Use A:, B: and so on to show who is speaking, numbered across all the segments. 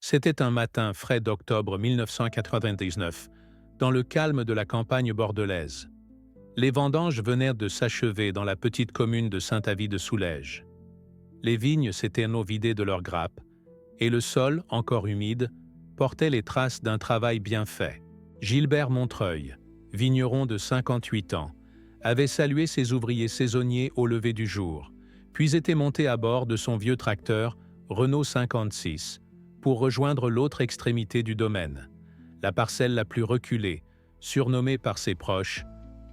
A: C'était un matin frais d'octobre 1999, dans le calme de la campagne bordelaise. Les vendanges venaient de s'achever dans la petite commune de Saint-Avit-de-Soulège. Les vignes s'étaient vidées de leurs grappes, et le sol, encore humide, portait les traces d'un travail bien fait. Gilbert Montreuil, vigneron de 58 ans, avait salué ses ouvriers saisonniers au lever du jour, puis était monté à bord de son vieux tracteur Renault 56 pour rejoindre l'autre extrémité du domaine, la parcelle la plus reculée, surnommée par ses proches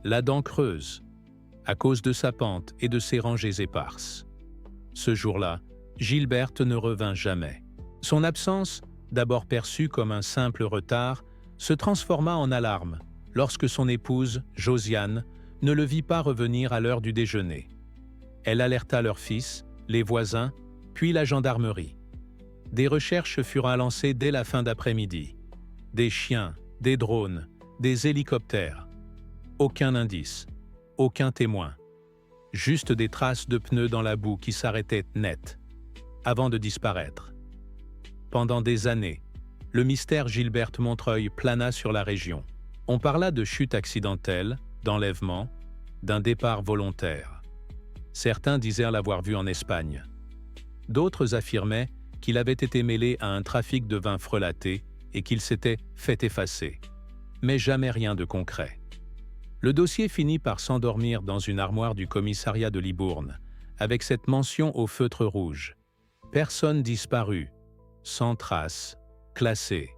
A: la dent creuse, à cause de sa pente et de ses rangées éparses. Ce jour-là, Gilberte ne revint jamais. Son absence, d'abord perçue comme un simple retard, se transforma en alarme lorsque son épouse, Josiane, ne le vit pas revenir à l'heure du déjeuner. Elle alerta leur fils, les voisins, puis la gendarmerie. Des recherches furent lancées dès la fin d'après-midi. Des chiens, des drones, des hélicoptères. Aucun indice, aucun témoin. Juste des traces de pneus dans la boue qui s'arrêtaient net, avant de disparaître. Pendant des années, le mystère Gilberte Montreuil plana sur la région. On parla de chute accidentelle, d'enlèvement, d'un départ volontaire. Certains disaient l'avoir vu en Espagne. D'autres affirmaient qu'il avait été mêlé à un trafic de vin frelaté et qu'il s'était fait effacer. Mais jamais rien de concret. Le dossier finit par s'endormir dans une armoire du commissariat de Libourne, avec cette mention au feutre rouge. Personne disparue, sans trace, classée.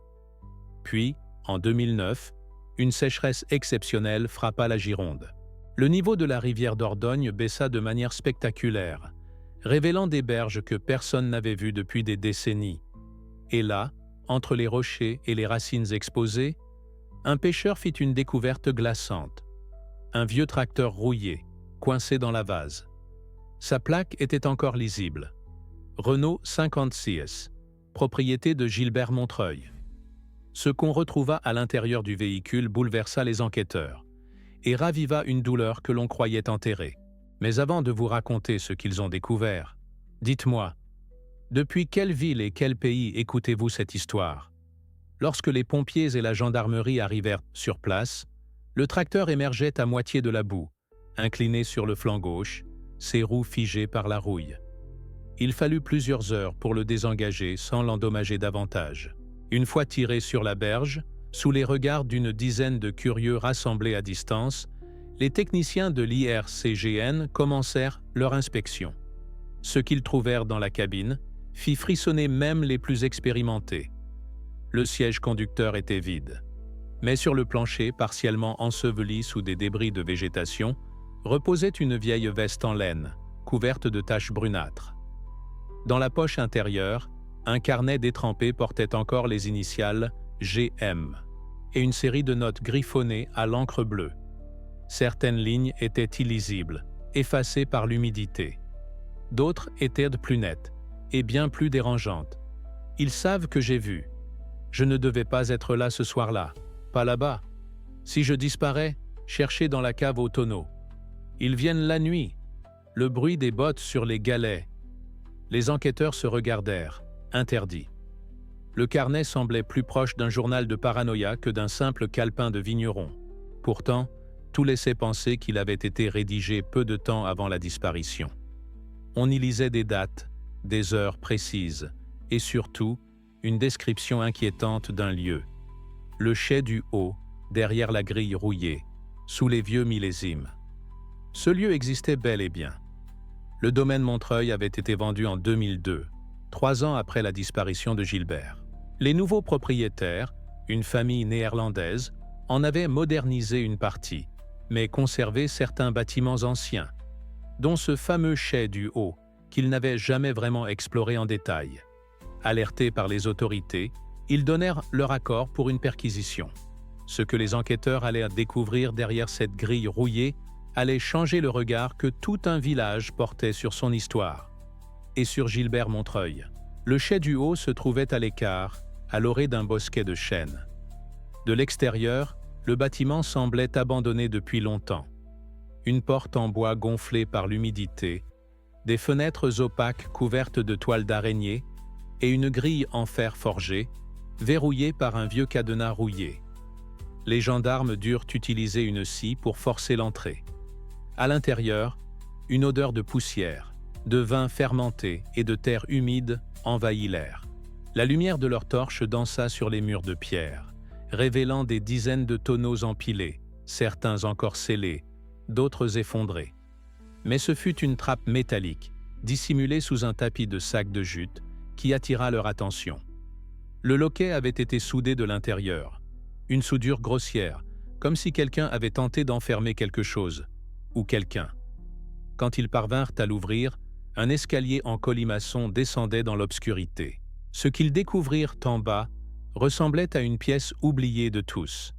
A: Puis, en 2009, une sécheresse exceptionnelle frappa la Gironde. Le niveau de la rivière Dordogne baissa de manière spectaculaire, révélant des berges que personne n'avait vues depuis des décennies. Et là, entre les rochers et les racines exposées, un pêcheur fit une découverte glaçante. Un vieux tracteur rouillé, coincé dans la vase. Sa plaque était encore lisible. Renault 56, propriété de Gilbert Montreuil. Ce qu'on retrouva à l'intérieur du véhicule bouleversa les enquêteurs et raviva une douleur que l'on croyait enterrée. Mais avant de vous raconter ce qu'ils ont découvert, dites-moi, depuis quelle ville et quel pays écoutez-vous cette histoire? Lorsque les pompiers et la gendarmerie arrivèrent sur place, le tracteur émergeait à moitié de la boue, incliné sur le flanc gauche, ses roues figées par la rouille. Il fallut plusieurs heures pour le désengager sans l'endommager davantage. Une fois tiré sur la berge, sous les regards d'une dizaine de curieux rassemblés à distance, les techniciens de l'IRCGN commencèrent leur inspection. Ce qu'ils trouvèrent dans la cabine fit frissonner même les plus expérimentés. Le siège conducteur était vide. Mais sur le plancher, partiellement enseveli sous des débris de végétation, reposait une vieille veste en laine, couverte de taches brunâtres. Dans la poche intérieure, un carnet détrempé portait encore les initiales GM et une série de notes griffonnées à l'encre bleue. Certaines lignes étaient illisibles, effacées par l'humidité. D'autres étaient plus nettes et bien plus dérangeantes. Ils savent que j'ai vu. Je ne devais pas être là ce soir-là, pas là-bas. Si je disparais, cherchez dans la cave au tonneau. Ils viennent la nuit. Le bruit des bottes sur les galets. Les enquêteurs se regardèrent, interdits. Le carnet semblait plus proche d'un journal de paranoïa que d'un simple calepin de vigneron. Pourtant, tout laissait penser qu'il avait été rédigé peu de temps avant la disparition. On y lisait des dates, des heures précises, et surtout, une description inquiétante d'un lieu. Le chai du Haut, derrière la grille rouillée, sous les vieux millésimes. Ce lieu existait bel et bien. Le domaine Montreuil avait été vendu en 2002, 3 ans après la disparition de Gilbert. Les nouveaux propriétaires, une famille néerlandaise, en avaient modernisé une partie, mais conservé certains bâtiments anciens, dont ce fameux chai du Haut qu'ils n'avaient jamais vraiment exploré en détail. Alertés par les autorités, ils donnèrent leur accord pour une perquisition. Ce que les enquêteurs allaient découvrir derrière cette grille rouillée allait changer le regard que tout un village portait sur son histoire. Et sur Gilbert Montreuil. Le chai du Haut se trouvait à l'écart, à l'orée d'un bosquet de chênes. De l'extérieur, le bâtiment semblait abandonné depuis longtemps. Une porte en bois gonflée par l'humidité, des fenêtres opaques couvertes de toiles d'araignée, et une grille en fer forgé, verrouillée par un vieux cadenas rouillé. Les gendarmes durent utiliser une scie pour forcer l'entrée. À l'intérieur, une odeur de poussière, de vin fermenté et de terre humide envahit l'air. La lumière de leurs torches dansa sur les murs de pierre, révélant des dizaines de tonneaux empilés, certains encore scellés, d'autres effondrés. Mais ce fut une trappe métallique, dissimulée sous un tapis de sacs de jute, qui attira leur attention. Le loquet avait été soudé de l'intérieur, une soudure grossière, comme si quelqu'un avait tenté d'enfermer quelque chose, ou quelqu'un. Quand ils parvinrent à l'ouvrir, un escalier en colimaçon descendait dans l'obscurité. Ce qu'ils découvrirent en bas ressemblait à une pièce oubliée de tous.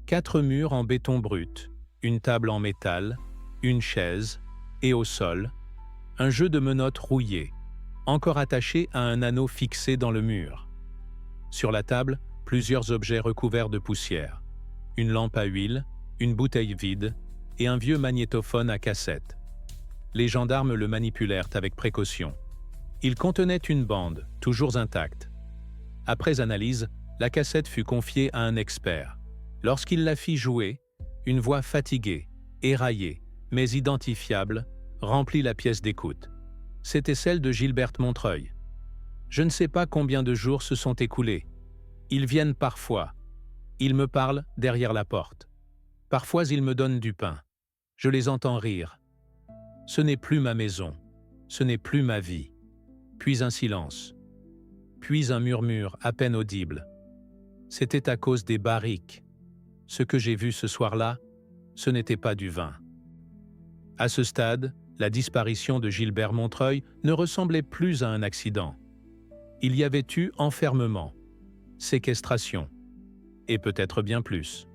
A: 4 murs en béton brut, une table en métal, une chaise, et au sol, un jeu de menottes rouillé, encore attaché à un anneau fixé dans le mur. Sur la table, plusieurs objets recouverts de poussière. Une lampe à huile, une bouteille vide et un vieux magnétophone à cassette. Les gendarmes le manipulèrent avec précaution. Il contenait une bande, toujours intacte. Après analyse, la cassette fut confiée à un expert. Lorsqu'il la fit jouer, une voix fatiguée, éraillée, mais identifiable, remplit la pièce d'écoute. C'était celle de Gilberte Montreuil. Je ne sais pas combien de jours se sont écoulés. Ils viennent parfois. Ils me parlent derrière la porte. Parfois ils me donnent du pain. Je les entends rire. Ce n'est plus ma maison. Ce n'est plus ma vie. Puis un silence. Puis un murmure à peine audible. C'était à cause des barriques. Ce que j'ai vu ce soir-là, ce n'était pas du vin. À ce stade, la disparition de Gilbert Montreuil ne ressemblait plus à un accident. Il y avait eu enfermement, séquestration, et peut-être bien plus.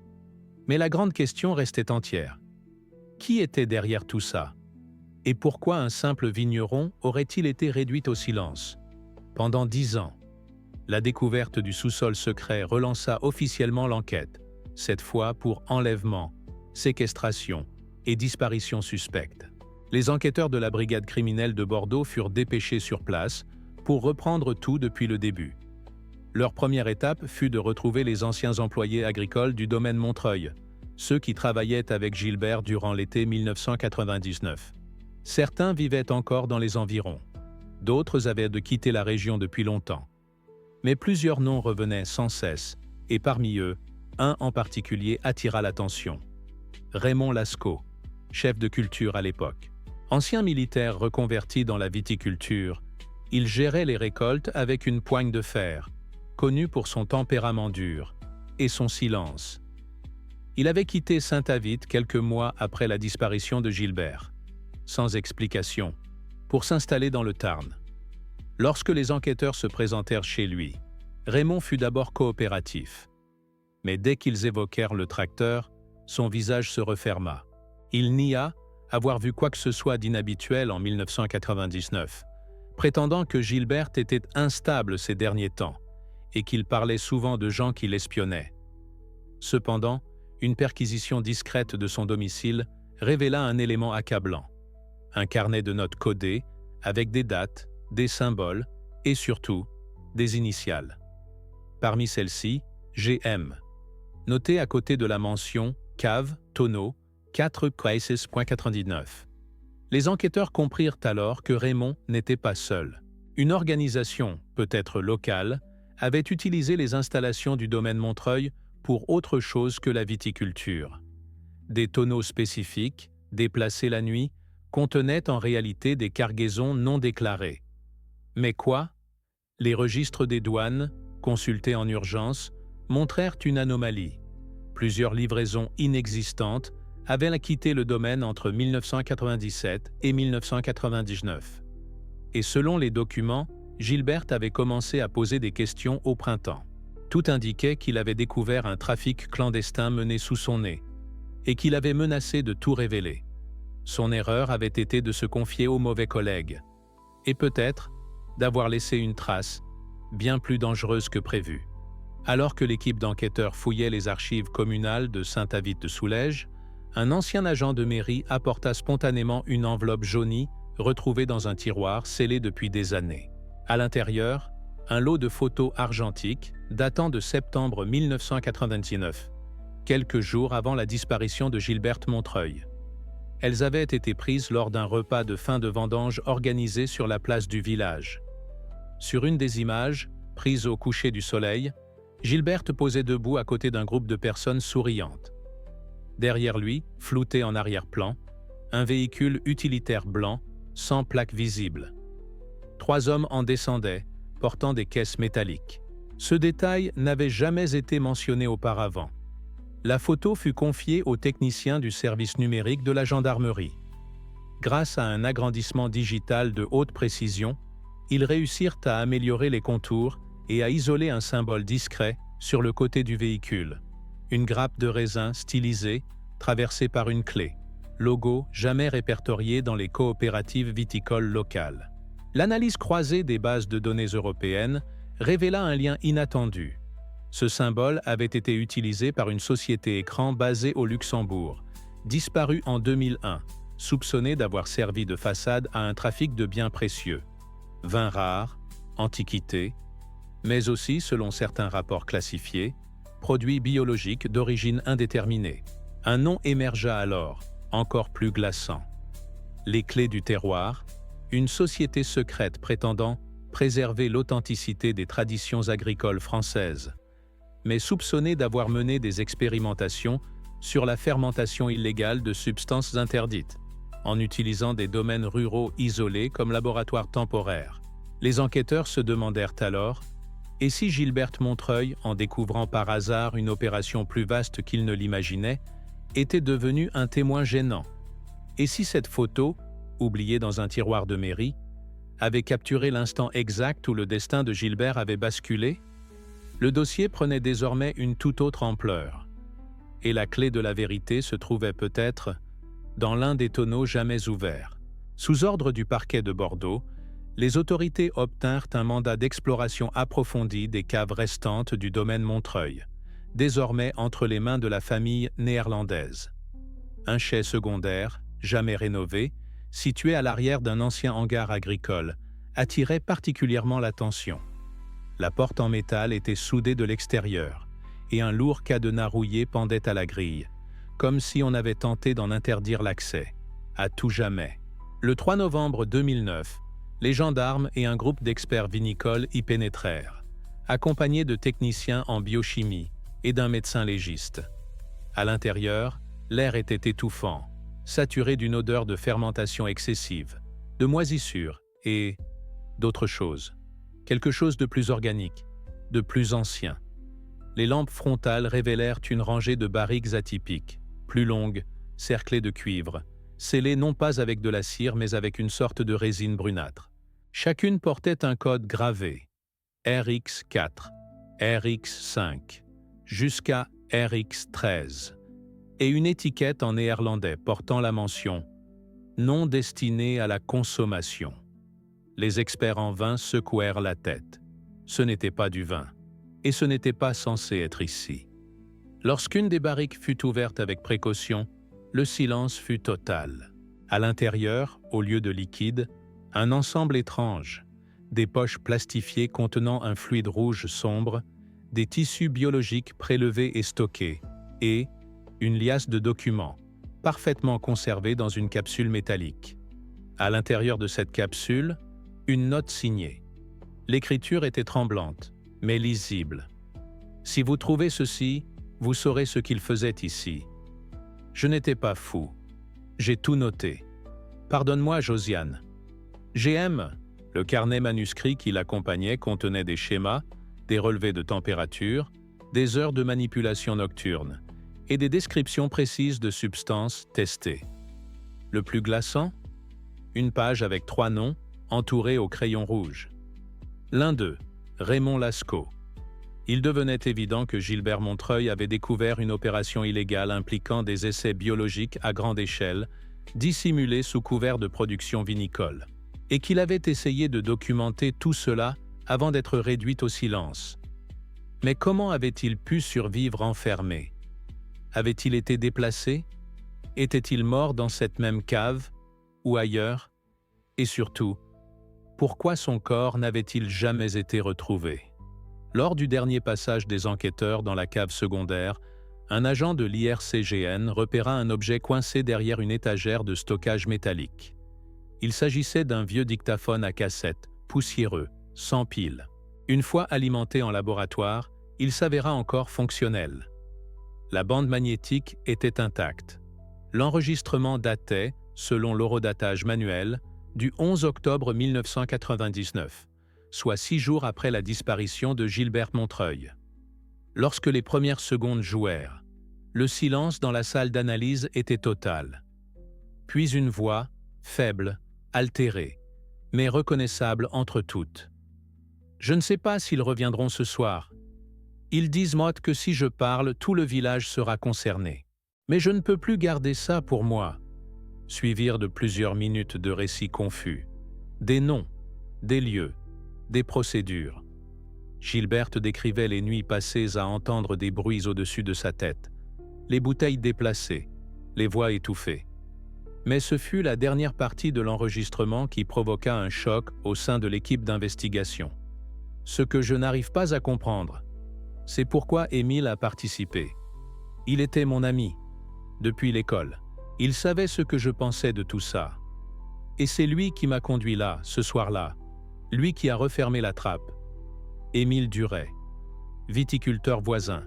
A: Mais la grande question restait entière. Qui était derrière tout ça? Et pourquoi un simple vigneron aurait-il été réduit au silence? Pendant 10 ans, la découverte du sous-sol secret relança officiellement l'enquête, cette fois pour enlèvement, séquestration et disparition suspecte. Les enquêteurs de la brigade criminelle de Bordeaux furent dépêchés sur place pour reprendre tout depuis le début. Leur première étape fut de retrouver les anciens employés agricoles du domaine Montreuil, ceux qui travaillaient avec Gilbert durant l'été 1999. Certains vivaient encore dans les environs, d'autres avaient de quitter la région depuis longtemps. Mais plusieurs noms revenaient sans cesse, et parmi eux, un en particulier attira l'attention. Raymond Lascaux, chef de culture à l'époque. Ancien militaire reconverti dans la viticulture, il gérait les récoltes avec une poigne de fer, connu pour son tempérament dur et son silence. Il avait quitté Saint-Avit quelques mois après la disparition de Gilbert, sans explication, pour s'installer dans le Tarn. Lorsque les enquêteurs se présentèrent chez lui, Raymond fut d'abord coopératif. Mais dès qu'ils évoquèrent le tracteur, son visage se referma. Il nia avoir vu quoi que ce soit d'inhabituel en 1999, prétendant que Gilbert était instable ces derniers temps et qu'il parlait souvent de gens qui l'espionnaient. Cependant, une perquisition discrète de son domicile révéla un élément accablant. Un carnet de notes codé avec des dates, des symboles et surtout des initiales. Parmi celles-ci, GM, noté à côté de la mention cave, tonneau, 4 crisis.99. Les enquêteurs comprirent alors que Raymond n'était pas seul. Une organisation, peut-être locale, avait utilisé les installations du domaine Montreuil pour autre chose que la viticulture. Des tonneaux spécifiques, déplacés la nuit, contenaient en réalité des cargaisons non déclarées. Mais quoi? Les registres des douanes, consultés en urgence, montrèrent une anomalie. Plusieurs livraisons inexistantes avaient quitté le domaine entre 1997 et 1999. Et selon les documents, Gilbert avait commencé à poser des questions au printemps. Tout indiquait qu'il avait découvert un trafic clandestin mené sous son nez et qu'il avait menacé de tout révéler. Son erreur avait été de se confier aux mauvais collègues et peut-être d'avoir laissé une trace bien plus dangereuse que prévu. Alors que l'équipe d'enquêteurs fouillait les archives communales de Saint-Avit-de-Soulège, un ancien agent de mairie apporta spontanément une enveloppe jaunie retrouvée dans un tiroir scellé depuis des années. À l'intérieur, un lot de photos argentiques datant de septembre 1999, quelques jours avant la disparition de Gilberte Montreuil. Elles avaient été prises lors d'un repas de fin de vendange organisé sur la place du village. Sur une des images, prise au coucher du soleil, Gilberte posait debout à côté d'un groupe de personnes souriantes. Derrière lui, flouté en arrière-plan, un véhicule utilitaire blanc, sans plaque visible. 3 hommes en descendaient, portant des caisses métalliques. Ce détail n'avait jamais été mentionné auparavant. La photo fut confiée aux techniciens du service numérique de la gendarmerie. Grâce à un agrandissement digital de haute précision, ils réussirent à améliorer les contours et à isoler un symbole discret sur le côté du véhicule. Une grappe de raisin stylisée, traversée par une clé. Logo jamais répertorié dans les coopératives viticoles locales. L'analyse croisée des bases de données européennes révéla un lien inattendu. Ce symbole avait été utilisé par une société écran basée au Luxembourg, disparue en 2001, soupçonnée d'avoir servi de façade à un trafic de biens précieux. Vins rares, antiquités, mais aussi, selon certains rapports classifiés, produits biologiques d'origine indéterminée. Un nom émergea alors, encore plus glaçant. Les Clés du terroir, une société secrète prétendant préserver l'authenticité des traditions agricoles françaises, mais soupçonnée d'avoir mené des expérimentations sur la fermentation illégale de substances interdites, en utilisant des domaines ruraux isolés comme laboratoire temporaire. Les enquêteurs se demandèrent alors: et si Gilberte Montreuil, en découvrant par hasard une opération plus vaste qu'il ne l'imaginait, était devenue un témoin gênant? Et si cette photo, oubliée dans un tiroir de mairie, avait capturé l'instant exact où le destin de Gilbert avait basculé? Le dossier prenait désormais une toute autre ampleur. Et la clé de la vérité se trouvait peut-être dans l'un des tonneaux jamais ouverts. Sous ordre du parquet de Bordeaux, les autorités obtinrent un mandat d'exploration approfondie des caves restantes du domaine Montreuil, désormais entre les mains de la famille néerlandaise. Un chai secondaire, jamais rénové, situé à l'arrière d'un ancien hangar agricole, attirait particulièrement l'attention. La porte en métal était soudée de l'extérieur, et un lourd cadenas rouillé pendait à la grille, comme si on avait tenté d'en interdire l'accès, à tout jamais. Le 3 novembre 2009, les gendarmes et un groupe d'experts vinicoles y pénétrèrent, accompagnés de techniciens en biochimie et d'un médecin légiste. À l'intérieur, l'air était étouffant, saturé d'une odeur de fermentation excessive, de moisissure et d'autre chose. Quelque chose de plus organique, de plus ancien. Les lampes frontales révélèrent une rangée de barriques atypiques, plus longues, cerclées de cuivre, scellées non pas avec de la cire mais avec une sorte de résine brunâtre. Chacune portait un code gravé, RX4, RX5, jusqu'à RX13, et une étiquette en néerlandais portant la mention « Non destiné à la consommation ». Les experts en vin secouèrent la tête. Ce n'était pas du vin, et ce n'était pas censé être ici. Lorsqu'une des barriques fut ouverte avec précaution, le silence fut total. À l'intérieur, au lieu de liquide, un ensemble étrange, des poches plastifiées contenant un fluide rouge sombre, des tissus biologiques prélevés et stockés, et une liasse de documents, parfaitement conservés dans une capsule métallique. À l'intérieur de cette capsule, une note signée. L'écriture était tremblante, mais lisible. « Si vous trouvez ceci, vous saurez ce qu'il faisait ici. Je n'étais pas fou. J'ai tout noté. Pardonne-moi, Josiane. GM ». Le carnet manuscrit qui l'accompagnait contenait des schémas, des relevés de température, des heures de manipulation nocturne et des descriptions précises de substances testées. Le plus glaçant? Une page avec 3 noms, entourés au crayon rouge. L'un d'eux, Raymond Lascaux. Il devenait évident que Gilbert Montreuil avait découvert une opération illégale impliquant des essais biologiques à grande échelle, dissimulés sous couvert de production vinicole, et qu'il avait essayé de documenter tout cela avant d'être réduit au silence. Mais comment avait-il pu survivre enfermé? Avait-il été déplacé? Était-il mort dans cette même cave ou ailleurs? Et surtout, Pourquoi son corps n'avait-il jamais été retrouvé? Lors du dernier passage des enquêteurs dans la cave secondaire, un agent de l'IRCGN repéra un objet coincé derrière une étagère de stockage métallique. Il s'agissait d'un vieux dictaphone à cassette, poussiéreux, sans pile. Une fois alimenté en laboratoire, il s'avéra encore fonctionnel. La bande magnétique était intacte. L'enregistrement datait, selon l'horodatage manuel, du 11 octobre 1999, soit 6 jours après la disparition de Gilberte Montreuil. Lorsque les premières secondes jouèrent, le silence dans la salle d'analyse était total. Puis une voix, faible, altérée, mais reconnaissable entre toutes. « Je ne sais pas s'ils reviendront ce soir. Ils disent moi que si je parle, tout le village sera concerné. Mais je ne peux plus garder ça pour moi. » Suivirent de plusieurs minutes de récits confus. Des noms, des lieux, des procédures. Gilberte décrivait les nuits passées à entendre des bruits au-dessus de sa tête, les bouteilles déplacées, les voix étouffées. Mais ce fut la dernière partie de l'enregistrement qui provoqua un choc au sein de l'équipe d'investigation. Ce que je n'arrive pas à comprendre, c'est pourquoi Émile a participé. Il était mon ami, depuis l'école. Il savait ce que je pensais de tout ça. Et c'est lui qui m'a conduit là, ce soir-là. Lui qui a refermé la trappe. Émile Duret, viticulteur voisin,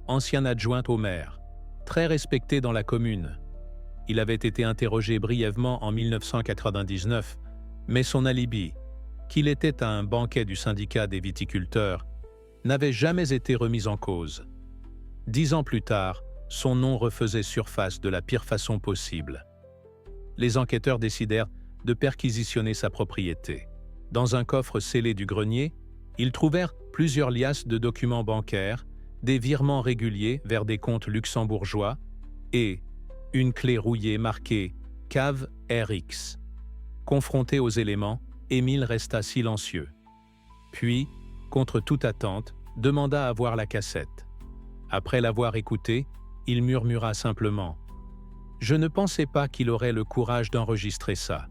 A: ancien adjoint au maire, très respecté dans la commune. Il avait été interrogé brièvement en 1999, mais son alibi, qu'il était à un banquet du syndicat des viticulteurs, n'avait jamais été remis en cause. 10 ans plus tard, son nom refaisait surface de la pire façon possible. Les enquêteurs décidèrent de perquisitionner sa propriété. Dans un coffre scellé du grenier, ils trouvèrent plusieurs liasses de documents bancaires, des virements réguliers vers des comptes luxembourgeois et une clé rouillée marquée « Cave RX ». Confronté aux éléments, Émile resta silencieux. Puis, contre toute attente, demanda à voir la cassette. Après l'avoir écoutée, il murmura simplement « Je ne pensais pas qu'il aurait le courage d'enregistrer ça.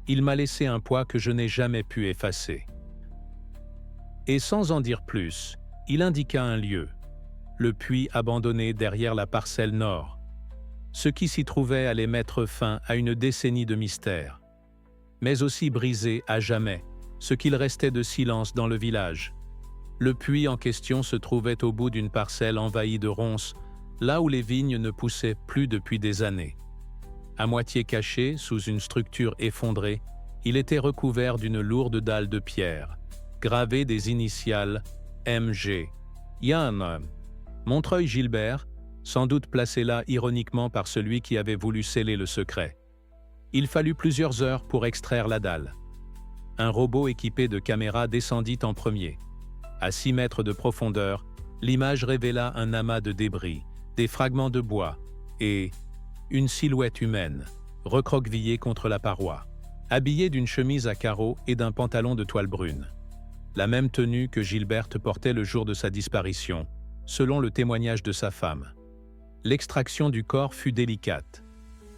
A: Il m'a laissé un poids que je n'ai jamais pu effacer. » Et sans en dire plus, il indiqua un lieu, le puits abandonné derrière la parcelle nord. Ce qui s'y trouvait allait mettre fin à une décennie de mystère, mais aussi briser à jamais ce qu'il restait de silence dans le village. Le puits en question se trouvait au bout d'une parcelle envahie de ronces, là où les vignes ne poussaient plus depuis des années. À moitié caché sous une structure effondrée, il était recouvert d'une lourde dalle de pierre, gravée des initiales MG. Yann Montreuil Gilbert, sans doute placé là ironiquement par celui qui avait voulu sceller le secret. Il fallut plusieurs heures pour extraire la dalle. Un robot équipé de caméras descendit en premier. À 6 mètres de profondeur, l'image révéla un amas de débris, des fragments de bois et une silhouette humaine, recroquevillée contre la paroi, habillée d'une chemise à carreaux et d'un pantalon de toile brune. La même tenue que Gilberte portait le jour de sa disparition, selon le témoignage de sa femme. L'extraction du corps fut délicate.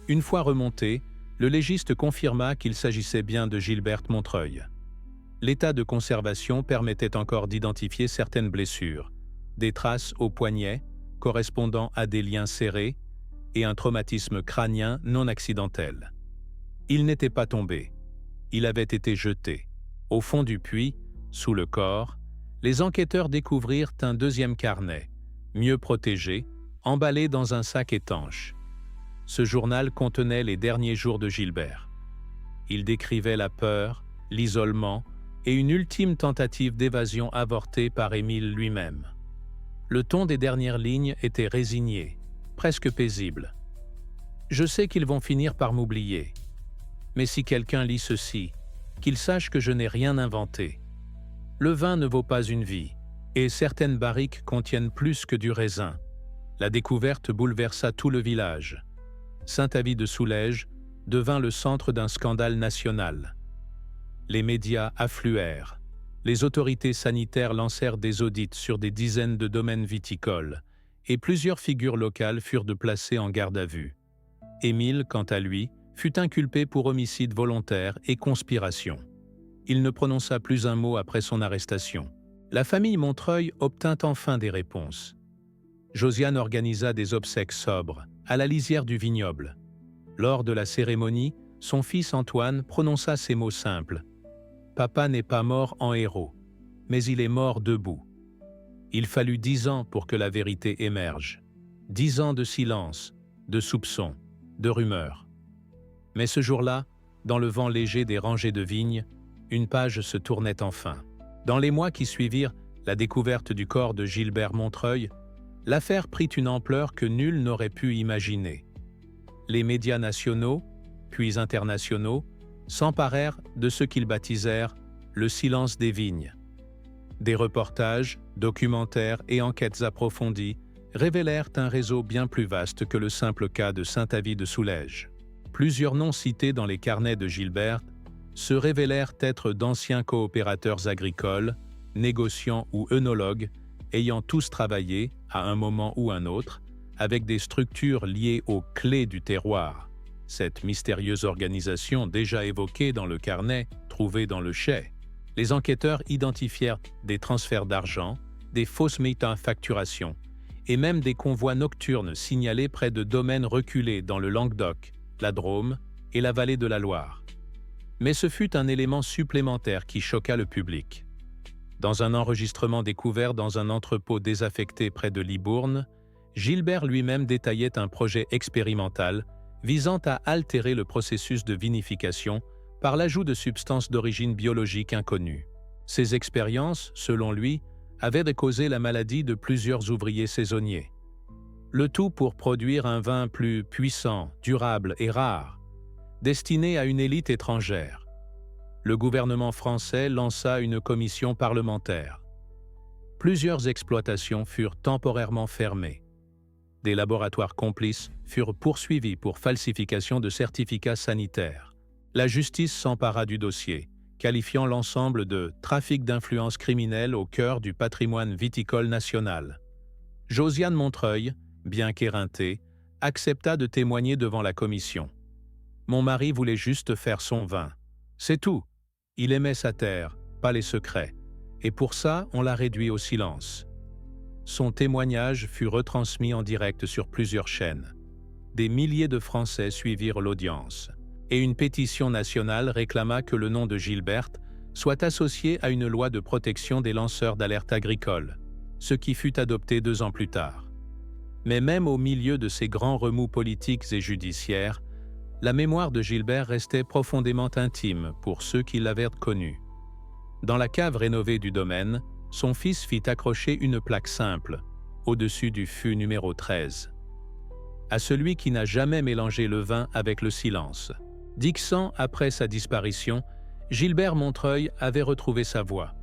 A: Une fois remonté, le légiste confirma qu'il s'agissait bien de Gilberte Montreuil. L'état de conservation permettait encore d'identifier certaines blessures, des traces au poignet, correspondant à des liens serrés, et un traumatisme crânien non accidentel. Il n'était pas tombé. Il avait été jeté. Au fond du puits, sous le corps, les enquêteurs découvrirent un deuxième carnet, mieux protégé, emballé dans un sac étanche. Ce journal contenait les derniers jours de Gilbert. Il décrivait la peur, l'isolement et une ultime tentative d'évasion avortée par Émile lui-même. Le ton des dernières lignes était résigné, presque paisible. « Je sais qu'ils vont finir par m'oublier. Mais si quelqu'un lit ceci, qu'il sache que je n'ai rien inventé. Le vin ne vaut pas une vie, et certaines barriques contiennent plus que du raisin. » La découverte bouleversa tout le village. Saint-Avit-de-Soulège devint le centre d'un scandale national. Les médias affluèrent. Les autorités sanitaires lancèrent des audits sur des dizaines de domaines viticoles, et plusieurs figures locales furent placées en garde à vue. Émile, quant à lui, fut inculpé pour homicide volontaire et conspiration. Il ne prononça plus un mot après son arrestation. La famille Montreuil obtint enfin des réponses. Josiane organisa des obsèques sobres, à la lisière du vignoble. Lors de la cérémonie, son fils Antoine prononça ces mots simples. « Papa n'est pas mort en héros, mais il est mort debout. » Il fallut 10 ans pour que la vérité émerge. 10 ans de silence, de soupçons, de rumeurs. Mais ce jour-là, dans le vent léger des rangées de vignes, une page se tournait enfin. Dans les mois qui suivirent la découverte du corps de Gilbert Montreuil, l'affaire prit une ampleur que nul n'aurait pu imaginer. Les médias nationaux, puis internationaux, s'emparèrent de ce qu'ils baptisèrent « le silence des vignes ». Des reportages, documentaires et enquêtes approfondies révélèrent un réseau bien plus vaste que le simple cas de Saint-Avit-de-Soulège. Plusieurs noms cités dans les carnets de Gilbert se révélèrent être d'anciens coopérateurs agricoles, négociants ou œnologues, ayant tous travaillé, à un moment ou un autre, avec des structures liées aux clés du terroir, cette mystérieuse organisation déjà évoquée dans le carnet trouvé dans le chai. Les enquêteurs identifièrent des transferts d'argent, des fausses métafacturations et même des convois nocturnes signalés près de domaines reculés dans le Languedoc, la Drôme et la vallée de la Loire. Mais ce fut un élément supplémentaire qui choqua le public. Dans un enregistrement découvert dans un entrepôt désaffecté près de Libourne, Gilbert lui-même détaillait un projet expérimental visant à altérer le processus de vinification par l'ajout de substances d'origine biologique inconnues. Ces expériences, selon lui, avaient causé la maladie de plusieurs ouvriers saisonniers. Le tout pour produire un vin plus puissant, durable et rare, destiné à une élite étrangère. Le gouvernement français lança une commission parlementaire. Plusieurs exploitations furent temporairement fermées. Des laboratoires complices furent poursuivis pour falsification de certificats sanitaires. La justice s'empara du dossier, qualifiant l'ensemble de « trafic d'influence criminelle au cœur du patrimoine viticole national ». Josiane Montreuil, bien qu'éreintée, accepta de témoigner devant la commission. « Mon mari voulait juste faire son vin. C'est tout. Il aimait sa terre, pas les secrets. Et pour ça, on l'a réduit au silence. » Son témoignage fut retransmis en direct sur plusieurs chaînes. Des milliers de Français suivirent l'audience, et une pétition nationale réclama que le nom de Gilbert soit associé à une loi de protection des lanceurs d'alerte agricole, ce qui fut adopté 2 ans plus tard. Mais même au milieu de ces grands remous politiques et judiciaires, la mémoire de Gilbert restait profondément intime pour ceux qui l'avaient connu. Dans la cave rénovée du domaine, son fils fit accrocher une plaque simple, au-dessus du fût numéro 13. À celui qui n'a jamais mélangé le vin avec le silence. 10 ans après sa disparition, Gilbert Montreuil avait retrouvé sa voix.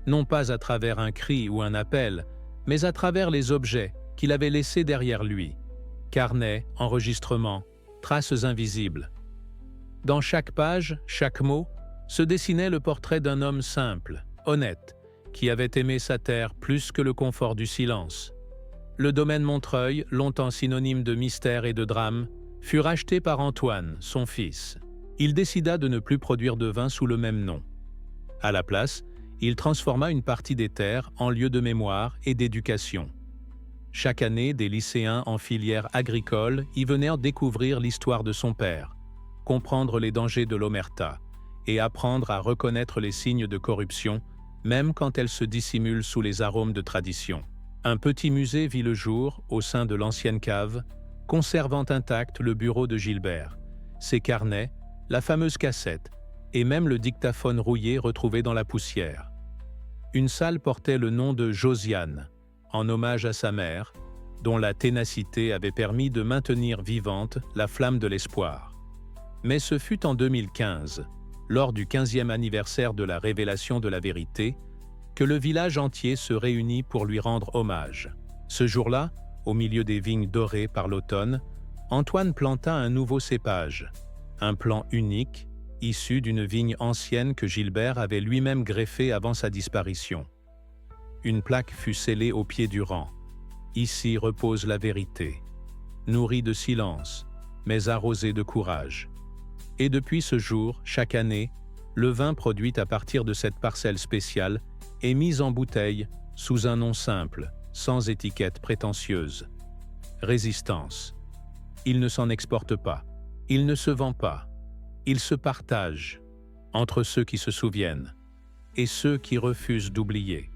A: Non pas à travers un cri ou un appel, mais à travers les objets qu'il avait laissés derrière lui. Carnets, enregistrements, traces invisibles. Dans chaque page, chaque mot, se dessinait le portrait d'un homme simple, honnête, qui avait aimé sa terre plus que le confort du silence. Le domaine Montreuil, longtemps synonyme de mystère et de drame, fut racheté par Antoine, son fils. Il décida de ne plus produire de vin sous le même nom. À la place, il transforma une partie des terres en lieu de mémoire et d'éducation. Chaque année, des lycéens en filière agricole y venaient découvrir l'histoire de son père, comprendre les dangers de l'omerta et apprendre à reconnaître les signes de corruption, même quand elle se dissimule sous les arômes de tradition. Un petit musée vit le jour, au sein de l'ancienne cave, conservant intact le bureau de Gilbert, ses carnets, la fameuse cassette, et même le dictaphone rouillé retrouvé dans la poussière. Une salle portait le nom de Josiane, en hommage à sa mère, dont la ténacité avait permis de maintenir vivante la flamme de l'espoir. Mais ce fut en 2015, lors du 15e anniversaire de la révélation de la vérité, que le village entier se réunit pour lui rendre hommage. Ce jour-là, au milieu des vignes dorées par l'automne, Antoine planta un nouveau cépage, un plant unique, issu d'une vigne ancienne que Gilbert avait lui-même greffée avant sa disparition. Une plaque fut scellée au pied du rang. Ici repose la vérité, nourrie de silence, mais arrosée de courage. Et depuis ce jour, chaque année, Le vin produit à partir de cette parcelle spéciale est mis en bouteille sous un nom simple, sans étiquette prétentieuse. Résistance. Il ne s'en exporte pas. Il ne se vend pas. Il se partage entre ceux qui se souviennent et ceux qui refusent d'oublier.